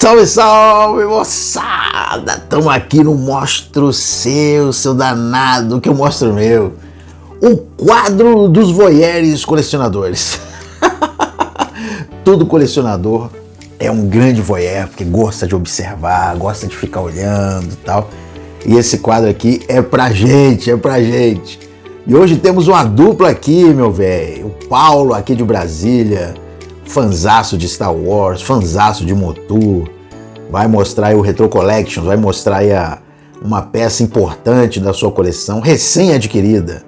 Salve, salve, moçada! Estamos aqui no Mostra o seu danado, que eu mostro o meu. O quadro dos voyeurs colecionadores. Todo colecionador é um grande voyeur, porque gosta de observar, gosta de ficar olhando e tal. E esse quadro aqui é pra gente, é pra gente. E hoje temos uma dupla aqui, meu velho. O Paulo, aqui de Brasília, fanzaço de Star Wars, fanzaço de Motu. Vai mostrar aí o Retro Collection, vai mostrar aí uma peça importante da sua coleção, recém-adquirida.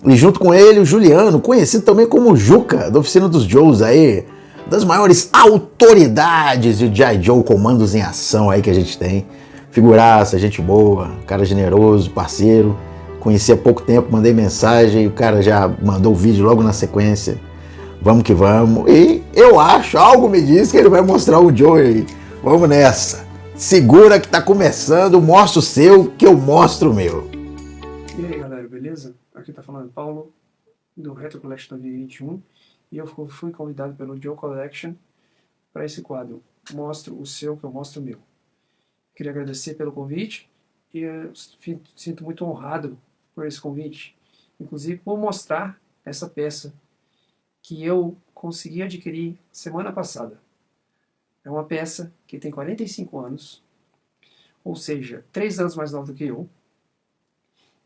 E junto com ele, o Juliano, conhecido também como Juca, da Oficina dos Joes aí, das maiores autoridades de G.I. Joe Comandos em Ação aí que a gente tem. Figuraça, gente boa, cara generoso, parceiro. Conheci há pouco tempo, mandei mensagem, o cara já mandou o vídeo logo na sequência. Vamos que vamos. E eu acho, algo me diz que ele vai mostrar o Joe aí. Vamos nessa. Segura que tá começando, mostra o seu que eu mostro o meu. E aí galera, beleza? Aqui tá falando Paulo do Retro Collection 2021 e eu fui convidado pelo Joe Collection para esse quadro. Mostro o seu que eu mostro o meu. Queria agradecer pelo convite e eu sinto muito honrado por esse convite, inclusive por mostrar essa peça que eu consegui adquirir semana passada. É uma peça que tem 45 anos, ou seja, 3 anos mais nova do que eu,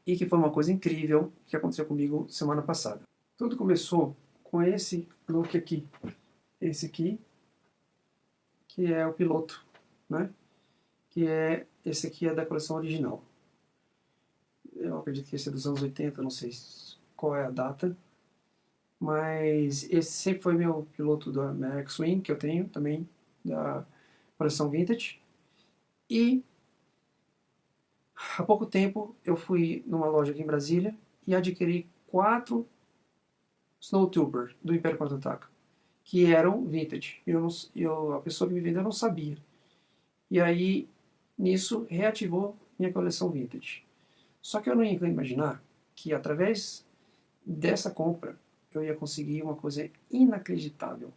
e que foi uma coisa incrível que aconteceu comigo semana passada. Tudo começou com esse look aqui. Esse aqui, que é o piloto, né? Esse aqui é da coleção original. Eu acredito que esse é dos anos 80, não sei qual é a data. Mas esse sempre foi meu piloto da X-Wing, que eu tenho também, da coleção Vintage. E há pouco tempo eu fui numa loja aqui em Brasília e adquiri 4 Snowtrooper do Império Contra-Ataca, que eram vintage. A pessoa que me vendeu não sabia. E aí, nisso, reativou minha coleção vintage. Só que eu não ia imaginar que através dessa compra eu ia conseguir uma coisa inacreditável.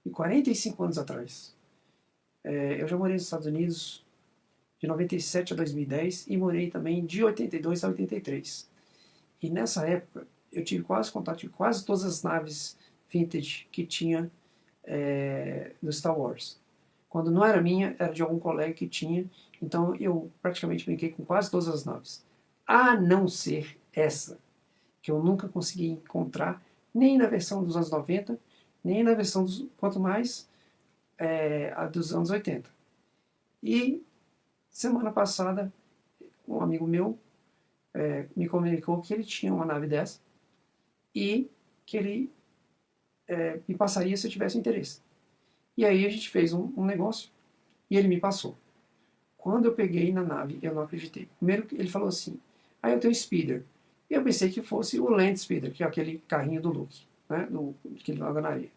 E 45 anos atrás, eu já morei nos Estados Unidos de 97 a 2010 e morei também de 82 a 83. E nessa época eu tive quase contato com quase todas as naves vintage que tinha no Star Wars. Quando não era minha, era de algum colega que tinha, então eu praticamente brinquei com quase todas as naves. A não ser essa, que eu nunca consegui encontrar, nem na versão dos anos 90, nem na versão quanto mais a dos anos 80. E semana passada, um amigo meu me comunicou que ele tinha uma nave dessa e que ele me passaria se eu tivesse interesse. E aí a gente fez um negócio e ele me passou. Quando eu peguei na nave, eu não acreditei. Primeiro ele falou assim, eu tenho Speeder. E eu pensei que fosse o Land Speeder, que é aquele carrinho do Luke, né, que ele joga na areia.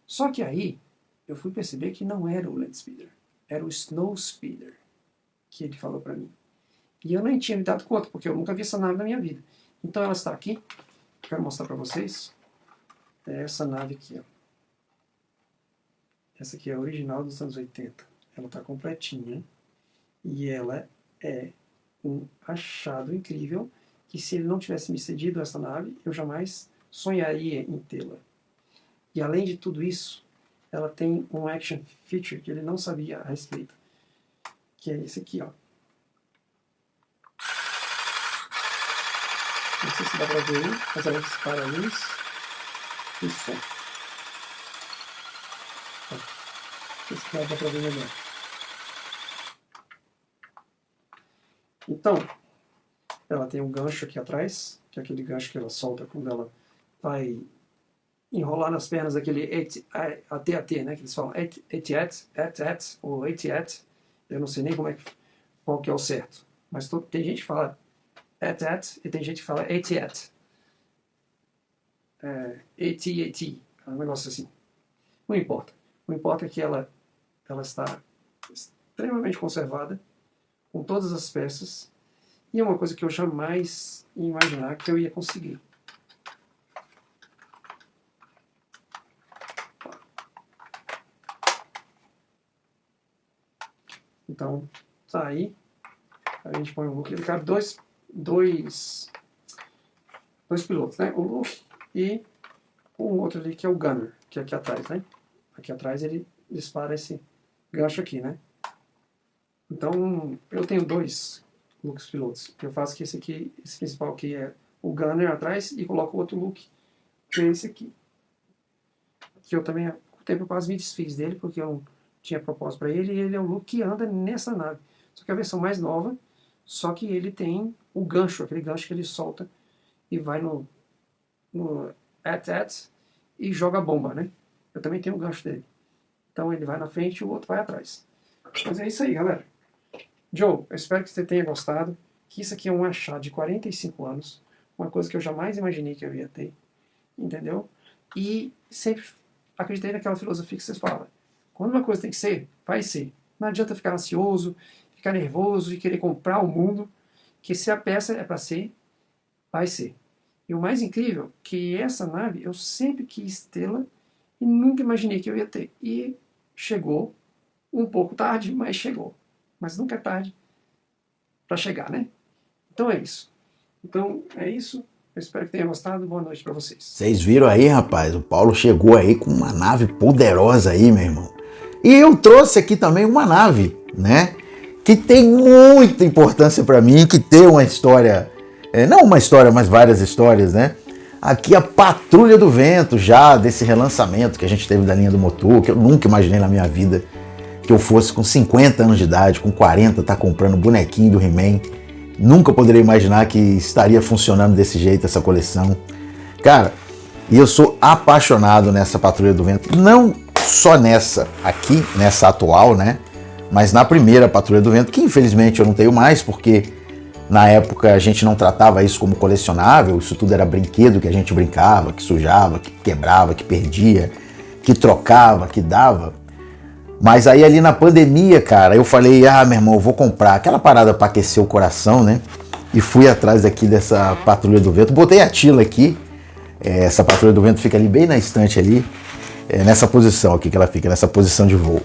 Só que aí eu fui perceber que não era o Land Speeder, era o Snow Speeder, que ele falou para mim. E eu nem tinha me dado conta, porque eu nunca vi essa nave na minha vida. Então ela está aqui, quero mostrar para vocês. É essa nave aqui, ó. Essa aqui é a original dos anos 80. Ela está completinha. E ela é um achado incrível, que se ele não tivesse me cedido essa nave, eu jamais sonharia em tê-la. E além de tudo isso, ela tem um action feature que ele não sabia a respeito, que é esse aqui, ó. Não sei se dá pra ver aí, mas ela dispara a luz e som. Esse aqui dá pra ver melhor. Então, ela tem um gancho aqui atrás, que é aquele gancho que ela solta quando ela vai enrolar nas pernas daquele AT-AT, né, que eles falam AT-AT, ou AT-AT, eu não sei nem qual que é o certo, mas tem gente que fala AT-AT e tem gente que fala AT-AT. AT-AT, é um negócio assim. Não importa. O que importa é que ela está extremamente conservada, com todas as peças, e é uma coisa que eu jamais ia imaginar que eu ia conseguir. Então, tá aí. A gente põe o Luke, ele cabe dois pilotos, né? O Luke e o outro ali que é o Gunner, que é aqui atrás, né? Aqui atrás ele dispara esse gancho aqui, né? Então, eu tenho dois Lukes pilotos. Eu faço que esse principal aqui é o Gunner atrás e coloco o outro Luke, que é esse aqui. Que eu também, com o tempo, eu quase me desfiz dele, porque eu não tinha propósito para ele, e ele é o Luke que anda nessa nave. Só que a versão mais nova, só que ele tem o gancho, aquele gancho que ele solta e vai no at e joga a bomba, né? Eu também tenho o gancho dele. Então ele vai na frente e o outro vai atrás. Mas é isso aí, galera. Joe, eu espero que você tenha gostado, que isso aqui é um achado de 45 anos, uma coisa que eu jamais imaginei que eu ia ter, entendeu? E sempre acreditei naquela filosofia que vocês falam. Quando uma coisa tem que ser, vai ser. Não adianta ficar ansioso, ficar nervoso e querer comprar o mundo, que se a peça é para ser, vai ser. E o mais incrível, que essa nave eu sempre quis tê-la e nunca imaginei que eu ia ter. E chegou um pouco tarde, mas chegou. Mas nunca é tarde para chegar, né? Então é isso. Então é isso. Eu espero que tenha gostado. Boa noite para vocês. Vocês viram aí, rapaz? O Paulo chegou aí com uma nave poderosa aí, meu irmão. E eu trouxe aqui também uma nave, né? Que tem muita importância para mim, que tem uma história, não uma história, mas várias histórias, né? Aqui a Patrulha do Vento, já desse relançamento que a gente teve da linha do motor, que eu nunca imaginei na minha vida que eu fosse com 50 anos de idade, com 40, tá comprando bonequinho do He-Man. Nunca poderia imaginar que estaria funcionando desse jeito essa coleção. Cara, e eu sou apaixonado nessa Patrulha do Vento, não só nessa aqui, nessa atual, né? Mas na primeira Patrulha do Vento, que infelizmente eu não tenho mais, porque na época a gente não tratava isso como colecionável, isso tudo era brinquedo que a gente brincava, que sujava, que quebrava, que perdia, que trocava, que dava. Mas aí ali na pandemia, cara, eu falei, meu irmão, eu vou comprar aquela parada para aquecer o coração, né? E fui atrás aqui dessa Patrulha do Vento, botei a Tila aqui, essa Patrulha do Vento fica ali bem na estante ali, nessa posição aqui que ela fica, nessa posição de voo.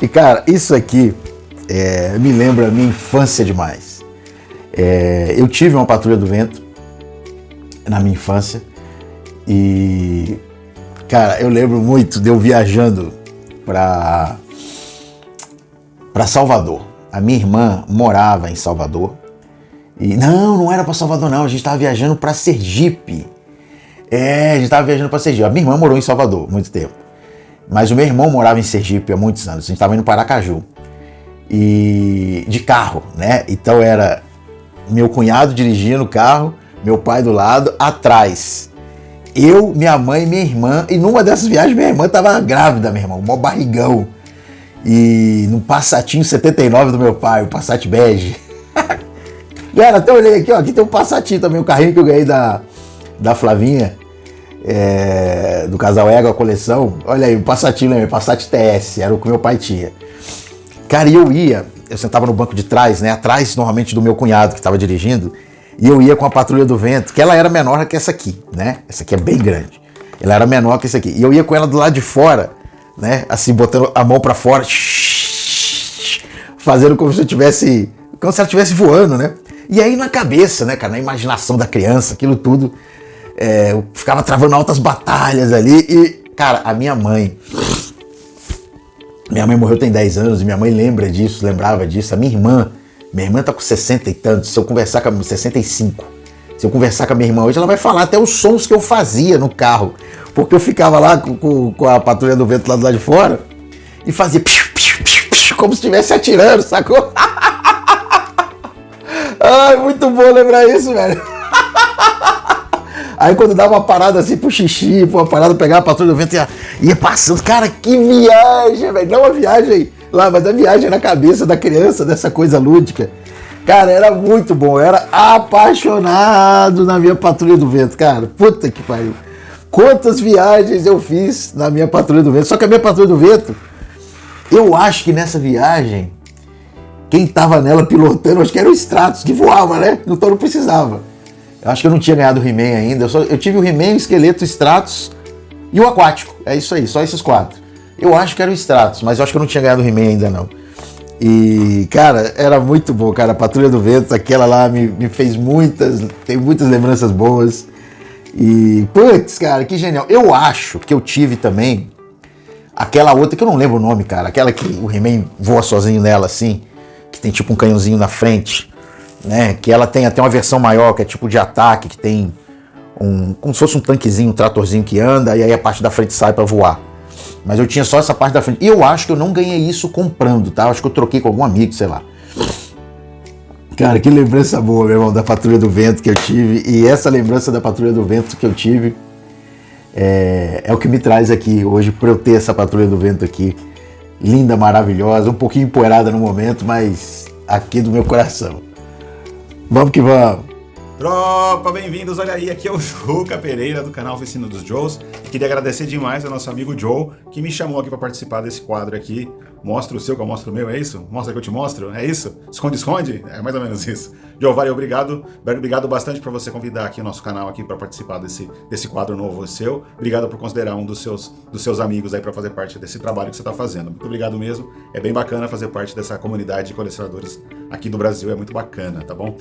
E cara, isso aqui me lembra a minha infância demais. Eu tive uma Patrulha do Vento na minha infância e, cara, eu lembro muito de eu viajando para Salvador. A minha irmã morava em Salvador. E não era para Salvador não, a gente estava viajando para Sergipe. A gente estava viajando para Sergipe. A minha irmã morou em Salvador muito tempo. Mas o meu irmão morava em Sergipe há muitos anos. A gente estava indo para Aracaju. E de carro, né? Então era meu cunhado dirigindo o carro, meu pai do lado, atrás. Eu, minha mãe e minha irmã. E numa dessas viagens minha irmã estava grávida, meu irmão, mó barrigão. E no Passatinho 79 do meu pai, o Passat bege. Galera, até olhei aqui, ó, aqui tem um Passatinho também, o carrinho que eu ganhei da Flavinha, do casal Ego, a coleção. Olha aí, o Passatinho, né? Passat TS, era o que meu pai tinha. Cara, e eu sentava no banco de trás, né? Atrás, normalmente, do meu cunhado que estava dirigindo, e eu ia com a Patrulha do Vento, que ela era menor que essa aqui, né? Essa aqui é bem grande. Ela era menor que essa aqui. E eu ia com ela do lado de fora, né? Assim, botando a mão pra fora, fazendo como se ela estivesse voando, né? E aí na cabeça, né, cara, na imaginação da criança, aquilo tudo, eu ficava travando altas batalhas ali. E, cara, a minha mãe morreu tem 10 anos e minha mãe lembrava disso. A minha irmã tá com 60 e tantos, se eu conversar com 65. Se eu conversar com a minha irmã hoje, ela vai falar até os sons que eu fazia no carro. Porque eu ficava lá com a Patrulha do Vento lá do lado de fora e fazia como se estivesse atirando, sacou? Ai, muito bom lembrar isso, velho. Aí quando dava uma parada assim pro xixi, uma parada, pegava a Patrulha do Vento e ia passando. Cara, que viagem, velho. Não uma viagem lá, mas a viagem na cabeça da criança, dessa coisa lúdica. Cara, era muito bom. Eu era apaixonado na minha Patrulha do Vento, cara. Puta que pariu. Quantas viagens eu fiz na minha Patrulha do Vento. Só que a minha Patrulha do Vento, eu acho que nessa viagem, quem tava nela pilotando, acho que era o Stratos, que voava, né? Então não precisava. Eu acho que eu não tinha ganhado o He-Man ainda. Eu tive o He-Man, o Esqueleto, o Stratos e o Aquático. É isso aí, só esses 4. Eu acho que era o Stratos, mas eu acho que eu não tinha ganhado o He-Man ainda não. E, cara, era muito bom, cara. A Patrulha do Vento, aquela lá me fez tem muitas lembranças boas. E, putz, cara, que genial. Eu acho que eu tive também aquela outra que eu não lembro o nome, cara. Aquela que o He-Man voa sozinho nela, assim. Que tem tipo um canhãozinho na frente, né? Que ela tem até uma versão maior, que é tipo de ataque, que tem como se fosse um tanquezinho, um tratorzinho que anda, e aí a parte da frente sai pra voar. Mas eu tinha só essa parte da frente. E eu acho que eu não ganhei isso comprando, tá? Eu acho que eu troquei com algum amigo, sei lá. Cara, que lembrança boa, meu irmão, da Patrulha do Vento que eu tive. E essa lembrança da Patrulha do Vento que eu tive é o que me traz aqui hoje, por eu ter essa Patrulha do Vento aqui. Linda, maravilhosa, um pouquinho empoeirada no momento, mas aqui do meu coração. Vamos que vamos! Tropa, bem-vindos, olha aí, aqui é o Juca Pereira do canal Oficina dos Joes. Queria agradecer demais ao nosso amigo Joe, que me chamou aqui para participar desse quadro aqui. Mostra o seu que eu mostro o meu, é isso? Mostra que eu te mostro, é isso? Esconde, esconde? É mais ou menos isso. Joe, valeu, obrigado bastante por você convidar aqui o nosso canal aqui para participar desse quadro novo seu. Obrigado por considerar um dos seus amigos aí para fazer parte desse trabalho que você está fazendo. Muito obrigado mesmo, é bem bacana fazer parte dessa comunidade de colecionadores aqui do Brasil, é muito bacana, tá bom?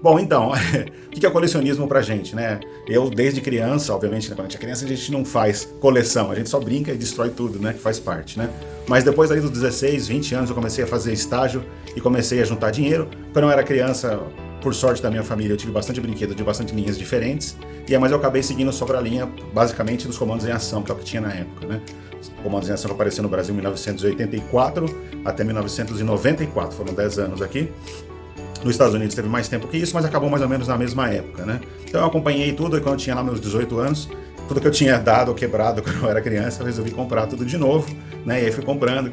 Bom, então, o que é colecionismo pra gente, né? Eu, desde criança, obviamente, quando a gente é criança, a gente não faz coleção, a gente só brinca e destrói tudo, né? Que faz parte, né? Mas depois aí dos 16, 20 anos, eu comecei a fazer estágio e comecei a juntar dinheiro. Quando eu era criança, por sorte da minha família, eu tive bastante brinquedo de bastante linhas diferentes, mas eu acabei seguindo sobre a linha, basicamente, dos comandos em ação, que é o que tinha na época, né? Os comandos em ação que apareceram no Brasil em 1984 até 1994, foram 10 anos aqui. Nos Estados Unidos teve mais tempo que isso, mas acabou mais ou menos na mesma época, né? Então eu acompanhei tudo, e quando eu tinha lá meus 18 anos, tudo que eu tinha dado ou quebrado quando eu era criança, eu resolvi comprar tudo de novo, né? E aí fui comprando e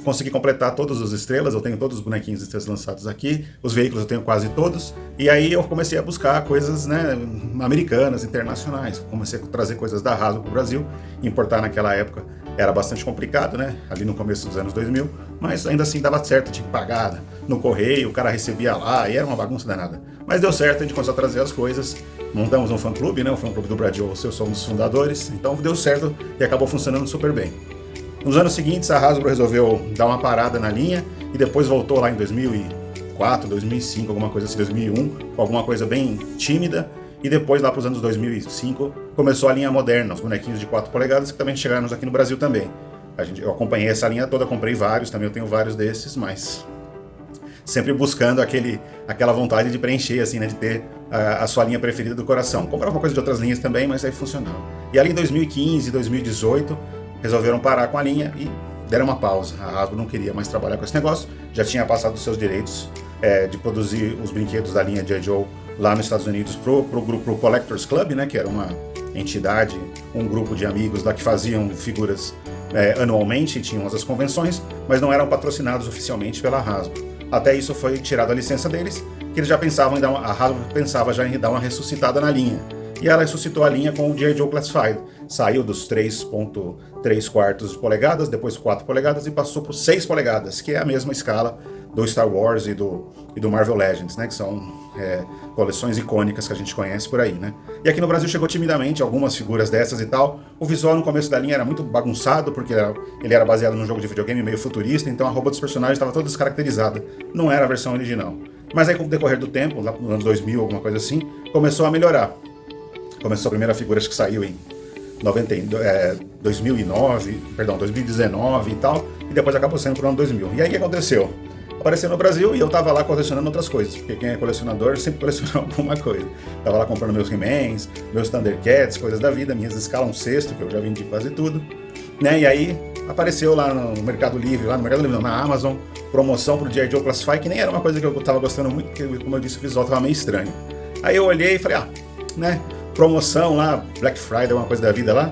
consegui completar todas as estrelas, eu tenho todos os bonequinhos de estrelas lançados aqui, os veículos eu tenho quase todos, e aí eu comecei a buscar coisas, né, americanas, internacionais, comecei a trazer coisas da Hasbro para o Brasil, importar naquela época era bastante complicado, né, ali no começo dos anos 2000, mas ainda assim dava certo, tinha que pagar no correio, o cara recebia lá, e era uma bagunça danada. Mas deu certo, a gente começou a trazer as coisas, montamos um fã-clube, né, o fã-clube do Brasil, eu sou um dos fundadores, então deu certo e acabou funcionando super bem. Nos anos seguintes, a Hasbro resolveu dar uma parada na linha e depois voltou lá em 2004, 2005, alguma coisa assim, 2001, com alguma coisa bem tímida. E depois, lá para os anos 2005, começou a linha moderna, os bonequinhos de 4 polegadas, que também chegaram aqui no Brasil também. Eu acompanhei essa linha toda, comprei vários, também eu tenho vários desses, mas sempre buscando aquela vontade de preencher, assim, né, de ter a sua linha preferida do coração. Comprava uma coisa de outras linhas também, mas aí funcionava. E ali em 2015, 2018... resolveram parar com a linha e deram uma pausa. A Hasbro não queria mais trabalhar com esse negócio, já tinha passado os seus direitos de produzir os brinquedos da linha G.I. Joe lá nos Estados Unidos pro grupo Collectors Club, né, que era uma entidade, um grupo de amigos lá que faziam figuras anualmente, tinham as convenções, mas não eram patrocinados oficialmente pela Hasbro. Até isso foi tirado a licença deles, que eles já pensavam a Hasbro pensava já em dar uma ressuscitada na linha. E ela ressuscitou a linha com o G.I. Joe Classified. Saiu dos 3.3 de polegadas, depois 4 polegadas e passou por 6 polegadas, que é a mesma escala do Star Wars e do Marvel Legends, né? Que são coleções icônicas que a gente conhece por aí, né? E aqui no Brasil chegou timidamente algumas figuras dessas e tal. O visual no começo da linha era muito bagunçado, porque ele era baseado num jogo de videogame meio futurista, então a roupa dos personagens estava toda descaracterizada. Não era a versão original. Mas aí, com o decorrer do tempo, lá nos anos 2000, alguma coisa assim, começou a melhorar. Começou a primeira figura, acho que saiu em 2019 e tal, e depois acabou sendo pro ano 2000. E aí o que aconteceu? Apareceu no Brasil e eu tava lá colecionando outras coisas, porque quem é colecionador sempre coleciona alguma coisa. Tava lá comprando meus He-Mans, meus Thundercats, coisas da vida, minhas escalas 1 sexto, que eu já vendi quase tudo, né? E aí apareceu lá no Mercado Livre, na Amazon, promoção pro G.I. Joe Classify, que nem era uma coisa que eu tava gostando muito, porque, como eu disse, o visual tava meio estranho. Aí eu olhei e falei, né? Promoção lá, Black Friday, uma coisa da vida lá,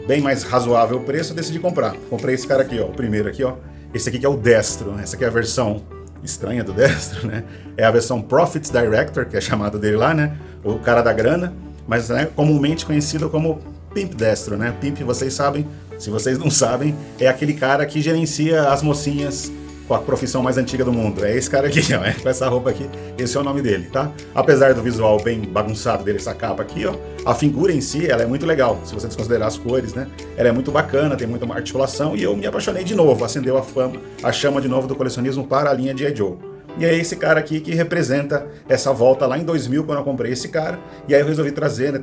bem mais razoável o preço, eu decidi comprar. Comprei esse cara aqui, ó, o primeiro aqui, ó. Esse aqui que é o Destro, essa aqui é a versão estranha do Destro, né? É a versão Profits Director, que é chamada dele lá, né? O cara da grana, mas né, comumente conhecido como Pimp Destro, né? Pimp, vocês sabem, se vocês não sabem, é aquele cara que gerencia as mocinhas com a profissão mais antiga do mundo. É esse cara aqui, ó, com essa roupa aqui, esse é o nome dele, tá? Apesar do visual bem bagunçado dele, essa capa aqui, ó, a figura em si, ela é muito legal, se você desconsiderar as cores, né? Ela é muito bacana, tem muita articulação, e eu me apaixonei de novo, acendeu a chama de novo do colecionismo para a linha de G.I. Joe. E é esse cara aqui que representa essa volta lá em 2000, quando eu comprei esse cara, e aí eu resolvi trazer, né,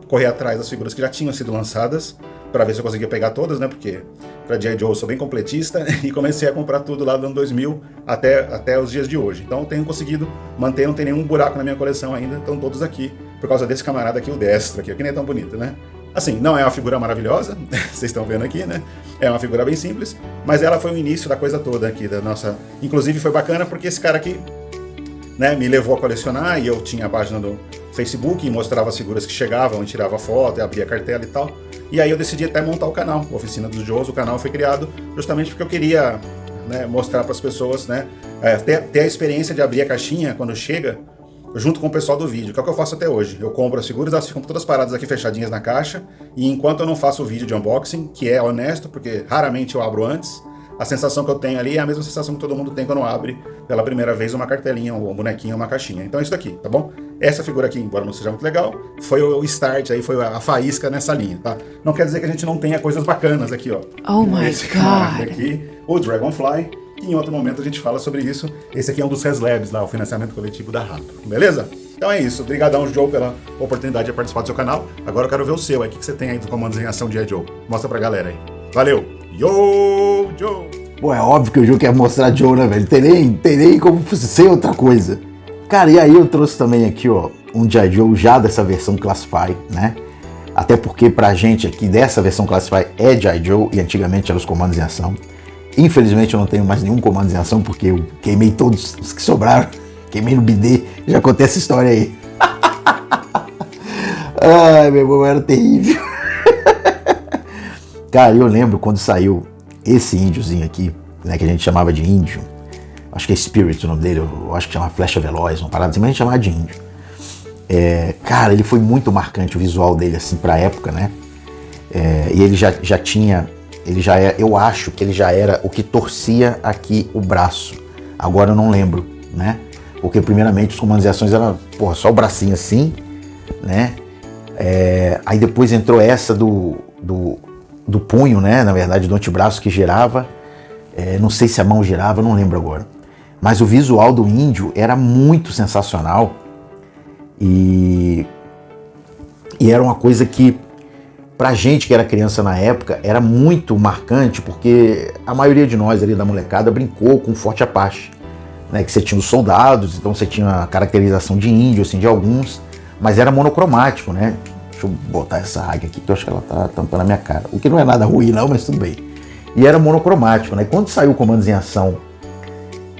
correr atrás das figuras que já tinham sido lançadas, para ver se eu conseguia pegar todas, né, porque para G.I. Joe eu sou bem completista, e comecei a comprar tudo lá do ano 2000 até os dias de hoje. Então eu tenho conseguido manter, não tem nenhum buraco na minha coleção ainda, estão todos aqui, por causa desse camarada aqui, o Destro, aqui, que nem é tão bonito, né? Assim, não é uma figura maravilhosa, vocês estão vendo aqui, né? É uma figura bem simples, mas ela foi o início da coisa toda aqui, da nossa... Inclusive foi bacana porque esse cara aqui, né, me levou a colecionar, e eu tinha a página do Facebook e mostrava as figuras que chegavam, e tirava foto, e abria cartela e tal. E aí eu decidi até montar o canal, Oficina dos Joes. O canal foi criado justamente porque eu queria, né, mostrar para as pessoas, né, ter a experiência de abrir a caixinha quando chega, junto com o pessoal do vídeo, que é o que eu faço até hoje. Eu compro as figuras, elas ficam todas paradas aqui fechadinhas na caixa, e enquanto eu não faço o vídeo de unboxing, que é honesto, porque raramente eu abro antes, a sensação que eu tenho ali é a mesma sensação que todo mundo tem quando abre pela primeira vez uma cartelinha, um bonequinho, uma caixinha. Então é isso daqui, tá bom? Essa figura aqui, embora não seja muito legal, foi o start aí, foi a faísca nessa linha, tá? Não quer dizer que a gente não tenha coisas bacanas aqui, ó. Oh my Esse camarada God! aqui, o Dragonfly, que em outro momento a gente fala sobre isso. Esse aqui é um dos Reslabs lá, o financiamento coletivo da Rato, beleza? Então é isso, obrigadão, Joe, pela oportunidade de participar do seu canal. Agora eu quero ver o seu aí, o que você tem aí dos comandos em ação de G.I. Joe? Mostra pra galera aí. Valeu! Yo, Joe! Pô, é óbvio que o Joe quer mostrar Joe, né, velho? Tem nem como ser outra coisa. Cara, e aí eu trouxe também aqui, ó, um G.I. Joe já dessa versão Classify, né? Até porque pra gente aqui dessa versão Classify é G.I. Joe, e antigamente eram os comandos em ação. Infelizmente eu não tenho mais nenhum comando em ação, porque eu queimei todos os que sobraram. Queimei no bidê, já contei essa história aí. Ai, meu irmão, era terrível. Cara, eu lembro quando saiu esse índiozinho aqui, né, que a gente chamava de índio. Acho que é Spirit o nome dele, eu acho que chama Flecha Veloz, uma parada assim, mas a gente chamava de índio. Cara, ele foi muito marcante, o visual dele, assim, pra época, né? E ele já tinha, eu acho que ele já era o que torcia aqui o braço. Agora eu não lembro, né? Porque primeiramente os comandos de ações eram, porra, só o bracinho assim, né? Aí depois entrou essa do punho, né? Na verdade, do antebraço que girava. Não sei se a mão girava, não lembro agora. Mas o visual do índio era muito sensacional. E era uma coisa que, pra gente que era criança na época, era muito marcante, porque a maioria de nós ali da molecada brincou com o Forte Apache, né? Que você tinha os soldados, então você tinha a caracterização de índio, assim, de alguns, mas era monocromático, né? Deixa eu botar essa águia aqui, que eu acho que ela tá tampando a minha cara. O que não é nada ruim não, mas tudo bem. E era monocromático, né? Quando saiu o Comandos em Ação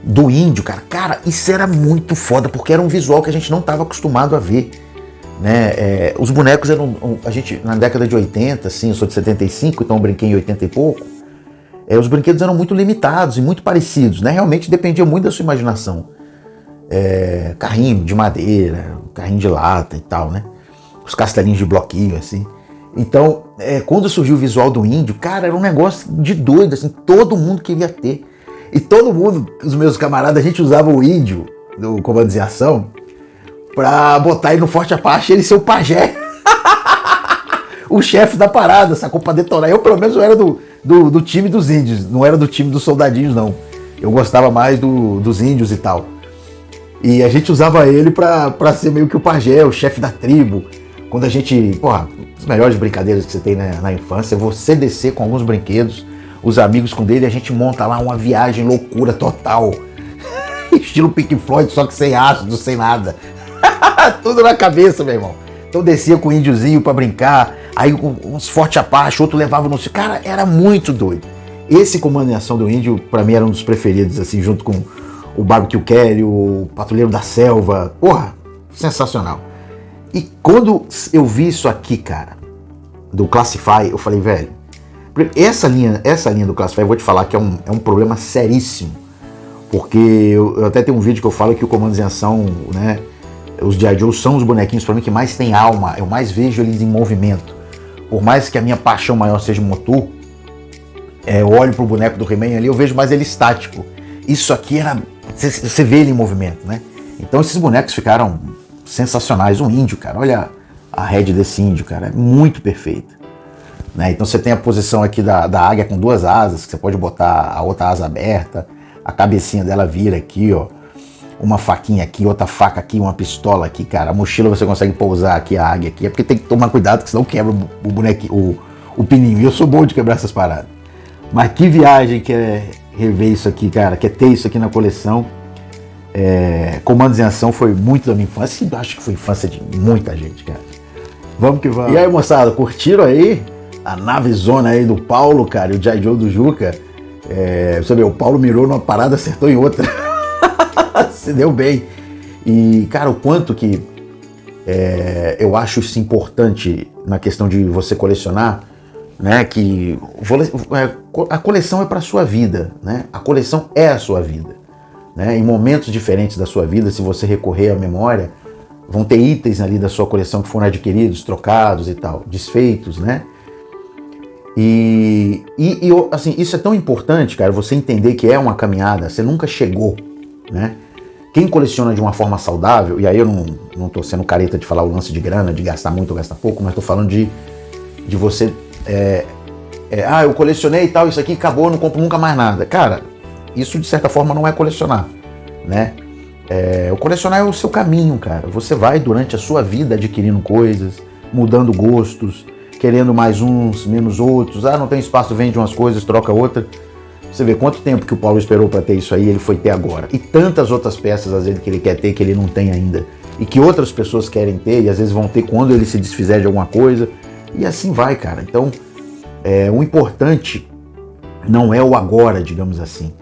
do índio, cara, isso era muito foda, porque era um visual que a gente não estava acostumado a ver, né? Os bonecos eram, a gente, na década de 80, assim, eu sou de 75, então eu brinquei em 80 e pouco, os brinquedos eram muito limitados e muito parecidos, né? Realmente dependia muito da sua imaginação. Carrinho de madeira, carrinho de lata e tal, né? Os castelinhos de bloquinho, assim. Então, quando surgiu o visual do índio, cara, era um negócio de doido, assim, todo mundo queria ter. E todo mundo, os meus camaradas, a gente usava o índio do Comandos em Ação pra botar ele no Forte Apache e ele ser o pajé. O chefe da parada, sacou? Pra detonar. Eu, pelo menos, eu era do time dos índios, não era do time dos soldadinhos, não. Eu gostava mais dos índios e tal. E a gente usava ele pra ser meio que o pajé, o chefe da tribo. Quando a gente, porra, as melhores brincadeiras que você tem na infância é você descer com alguns brinquedos, os amigos com dele, a gente monta lá uma viagem loucura total. Estilo Pink Floyd, só que sem ácido, sem nada. Tudo na cabeça, meu irmão. Então descia com o índiozinho pra brincar, aí uns Forte Apache, outro levava no... Cara, era muito doido. Esse Comando em Ação do índio, pra mim, era um dos preferidos, assim, junto com o Barbecue Kelly, o Patrulheiro da Selva. Porra, sensacional. E quando eu vi isso aqui, cara, do Classify, eu falei, velho, essa linha do Classify, eu vou te falar que é um problema seríssimo. Porque eu até tenho um vídeo que eu falo que o Comandos em Ação, né, os G.I. Joe são os bonequinhos pra mim que mais tem alma, eu mais vejo eles em movimento. Por mais que a minha paixão maior seja o motor, eu olho pro boneco do He-Man ali, eu vejo mais ele estático. Isso aqui era... Você vê ele em movimento, né? Então esses bonecos ficaram sensacionais. Um índio, cara, olha a head desse índio, cara, é muito perfeita. Né? Então você tem a posição aqui da águia com 2 asas, que você pode botar a outra asa aberta, a cabecinha dela vira aqui, ó. Uma faquinha aqui, outra faca aqui, uma pistola aqui, cara. A mochila você consegue pousar aqui, a águia aqui. É porque tem que tomar cuidado, porque senão quebra o bonequinho, o pininho. E eu sou bom de quebrar essas paradas. Mas que viagem que é rever isso aqui, cara. Que é ter isso aqui na coleção. Comandos em Ação foi muito da minha infância. E acho que foi infância de muita gente, cara. Vamos que vamos. E aí, moçada, curtiram aí a navezona aí do Paulo, cara, e o G.I. Joe do Juca? Você vê, o Paulo mirou numa parada, acertou em outra. Se deu bem. E, cara, o quanto que eu acho isso importante na questão de você colecionar, né? Que a coleção é para sua vida, né? A coleção é a sua vida, né? Em momentos diferentes da sua vida, se você recorrer à memória, vão ter itens ali da sua coleção que foram adquiridos, trocados e tal, desfeitos, né? E assim, isso é tão importante, cara, você entender que é uma caminhada, você nunca chegou, né? Quem coleciona de uma forma saudável, e aí eu não tô sendo careta de falar o lance de grana, de gastar muito ou gastar pouco, mas tô falando de você... eu colecionei e tal, isso aqui acabou, não compro nunca mais nada. Cara, isso de certa forma não é colecionar, né? O colecionar é o seu caminho, cara. Você vai durante a sua vida adquirindo coisas, mudando gostos, querendo mais uns, menos outros. Não tem espaço, vende umas coisas, troca outra. Você vê quanto tempo que o Paulo esperou para ter isso aí, ele foi ter agora. E tantas outras peças, às vezes, que ele quer ter, que ele não tem ainda. E que outras pessoas querem ter, e às vezes vão ter quando ele se desfizer de alguma coisa. E assim vai, cara. Então, o importante não é o agora, digamos assim,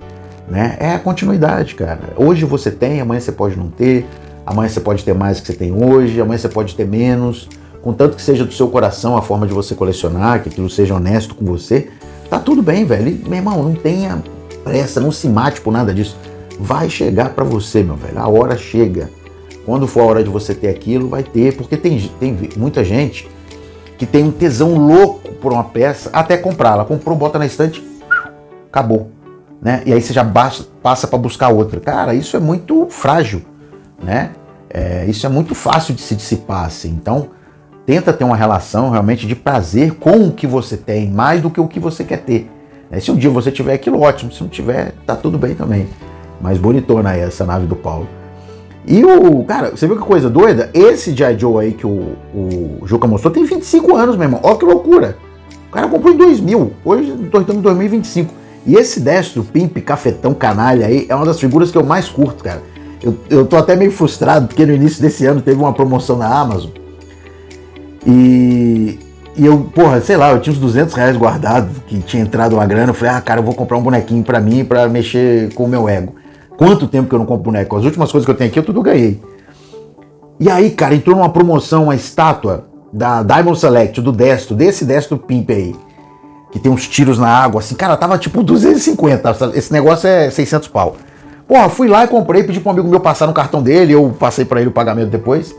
né? É a continuidade, cara. Hoje você tem, amanhã você pode não ter, amanhã você pode ter mais do que você tem hoje, amanhã você pode ter menos. Contanto que seja do seu coração a forma de você colecionar, que aquilo seja honesto com você, tá tudo bem, velho. E, meu irmão, não tenha pressa, não se mate por nada disso. Vai chegar pra você, meu velho. A hora chega. Quando for a hora de você ter aquilo, vai ter. Porque tem muita gente que tem um tesão louco por uma peça até comprá-la. Comprou, bota na estante, acabou, né? E aí você já passa para buscar outra. Cara, isso é muito frágil, né? Isso é muito fácil de se dissipar, assim. Então, tenta ter uma relação realmente de prazer com o que você tem, mais do que o que você quer ter. Se um dia você tiver aquilo, ótimo. Se não tiver, tá tudo bem também. Mas bonitona aí essa nave do Paulo. E cara, você viu que coisa doida? Esse G.I. Joe aí que o Juca mostrou tem 25 anos, meu irmão. Olha que loucura. O cara comprou em 2000. Hoje estamos em 2025. E esse Destro, Pimp, Cafetão, Canalha aí, é uma das figuras que eu mais curto, cara. Eu tô até meio frustrado, porque no início desse ano teve uma promoção na Amazon. E eu, porra, sei lá, eu tinha uns R$200 guardados, que tinha entrado uma grana. Eu falei, cara, eu vou comprar um bonequinho pra mim, pra mexer com o meu ego. Quanto tempo que eu não compro boneco? As últimas coisas que eu tenho aqui eu tudo ganhei. E aí, cara, entrou numa promoção uma estátua da Diamond Select, desse Destro Pimp aí, que tem uns tiros na água, assim, cara, tava tipo 250, esse negócio é 600 pau. Porra, fui lá e comprei, pedi pra um amigo meu passar no cartão dele, eu passei pra ele o pagamento depois.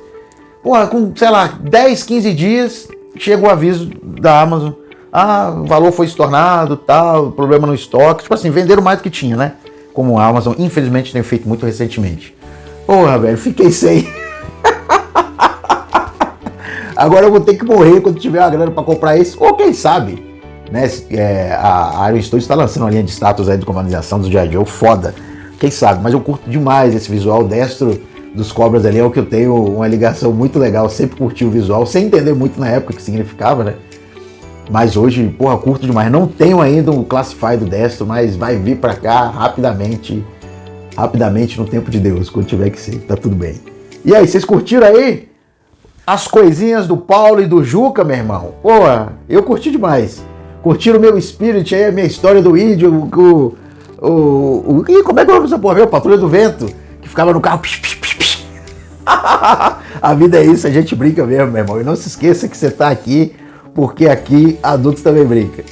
Porra, com, sei lá, 10, 15 dias, chega o aviso da Amazon, o valor foi estornado, tal, problema no estoque, tipo assim, venderam mais do que tinha, né? Como a Amazon, infelizmente, tem feito muito recentemente. Porra, velho, fiquei sem. Agora eu vou ter que morrer quando tiver a grana pra comprar esse, ou quem sabe, né? A Iron Studios está lançando uma linha de status aí de comandização dos G.I. Joe, foda, quem sabe, mas eu curto demais esse visual. Destro dos Cobras ali é o que eu tenho uma ligação muito legal, sempre curti o visual, sem entender muito na época o que significava, né? Mas hoje, porra, curto demais. Não tenho ainda o Classify do Destro, mas vai vir pra cá rapidamente no tempo de Deus, quando tiver que ser, tá tudo bem. E aí, vocês curtiram aí as coisinhas do Paulo e do Juca, meu irmão? Porra, eu curti demais. Curtiram o meu spirit aí, a minha história do índio, como é que eu vou essa porra, meu? Patrulha do Vento, que ficava no carro, A vida é isso, a gente brinca mesmo, meu irmão. E não se esqueça que você tá aqui, porque aqui adultos também brincam.